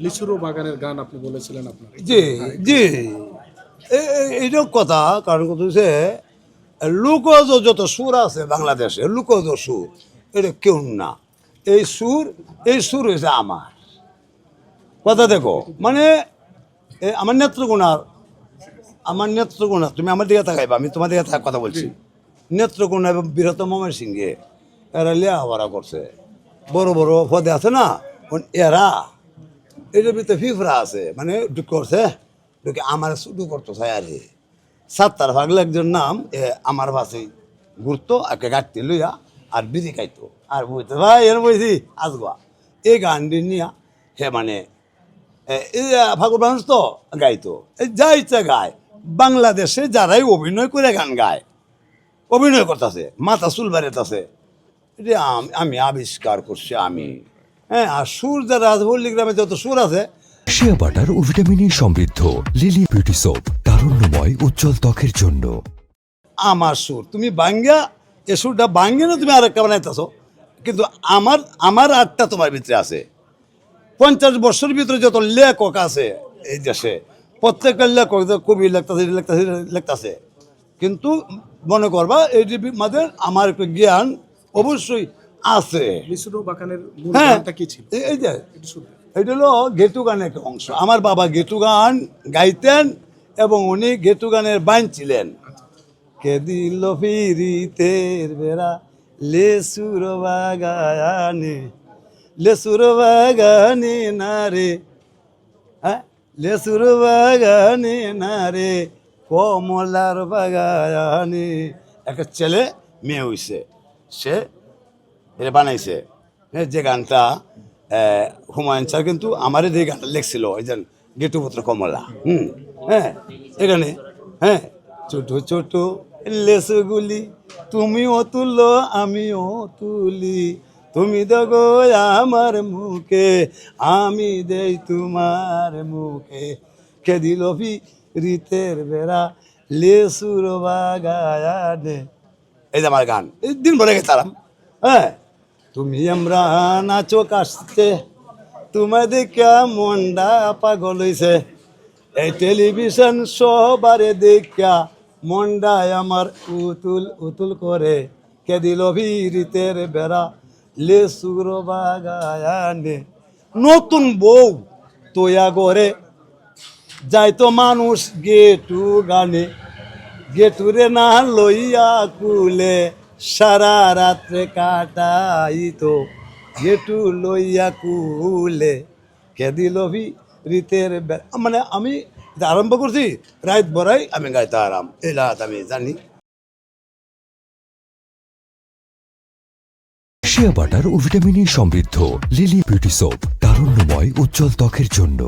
লিচুরো বাগানের গান আপনি বলেছিলেন আপনার। জি জি এইটাও কথা, কারণ কথা হচ্ছে লোকজ যত সুর আছে বাংলাদেশে, লোকজ সুর এটা কেউ না। এই সুর হয়েছে আমার কথা। দেখো মানে আমার নেত্রকোনা, তুমি আমার দিকে তাকাইবা, আমি তোমার দিকে কথা বলছি। নেত্রকোনা এবং বৃহত্তম ময়মনসিংহে সিংহে এরা লেখাপড়া করছে, বড় বড় পদে আছে না। এরা এটার ভিতরে ফিফরা আছে, মানে করছে ঢুকে আমার শুধু করতো চাই আর সাত্তার ভাগলে একজন নাম আমার ভাষে ঘুরতো একে গাড়তে লইয়া আর বিড়ি খাইতো আর বইতো ভাই এর বইছি আসবা এই গানটি নিয়া হে মানে ফাগুর মানুষ তো গাইতো যা ইচ্ছা গায়। বাংলাদেশে যারাই অভিনয় করে গান গায়, অভিনয় করতেছে, মাথা চুল বাড়িতেছে, এটা আমি আবিষ্কার করছি আমি। হ্যাঁ, আর সুর যারা আছে পল্লী গ্রামে যত সুর আছে। শিয়া বাটার ও ভিটামিনে সমৃদ্ধ লিলি বিউটি সোপ, তারুণ্যময় উজ্জ্বল ত্বকের জন্য। আমার সুর তুমি বাঙ্গা, এ সুরটা বাঙ্গে না তুমি আরেকটা বানাইতেছো, কিন্তু আমার আটটা তোমার ভিতরে আছে। 50 বছরের ভিতরে যত লেখক আছে এই দেশে, প্রত্যেকটা লেখক কবি লেখতেছে, কিন্তু মনে করবা এইটির মাঝে আমার একটু জ্ঞান অবশ্যই আছে। লিচুরো বাগানের মূল হ্যাঁ, গানটা কি ছিল? এই যে এটা হলো গেটু গানের একটা অংশ। আমার বাবা গেটু গান গাইতেন এবং উনি গেটু গানের বাইন ছিলেন। কে দিল ফিরিতের বেড়া লেসুর বাগানে, লেসুর বাগানে না রে, হ্যাঁ লেসুর বাগানে না রে, কমলার বাগানে। একটা ছেলে মেয়ে হইছে, সে এটা বানাইছে। হ্যাঁ, যে গানটা হুমায়ুন স্যার কিন্তু আমার যে গানটা লিখছিল ওই যে গেটুপুত্র কমলা। হ্যাঁ, এখানে হ্যাঁ ছোট ছোট লেসুগুলি তুমিও তুলো আমিও তুলি, তুমি দেগো আমার মুখে আমি দেই তোমার মুখে, কে দিল রীতের বেড়া লেসুর বাগানে। এই যে আমার গান এই দিন ভরে গেছিলাম। হ্যাঁ, তুমি আমরা নাচো কাশতে, তোমার দেখা মনটা পাগল হইছে, এই টেলিভিশন সবারে দেখা মনটায় আমার উতুল উতুল করে, কে দিল ভিড়িতের বেড়া লেসুর বাগানে। নতুন বউ তোয়া করে যাইতো মানুষ গেটু গানে, গেটুরে না লইয়া কুলে সারা রাত্রে কাটাইতো, গেটু লইয়া কুলে, কে দিল রীতের। মানে আমি আরম্ভ করছি রাত বড়াই আমি গাইতে আরাম, এই রাত আমি জানি। শিয়া বাটার ও ভিটামিনে সমৃদ্ধ লিলি বিউটি সোপ, তারুণ্যময় উজ্জ্বল ত্বকের জন্য।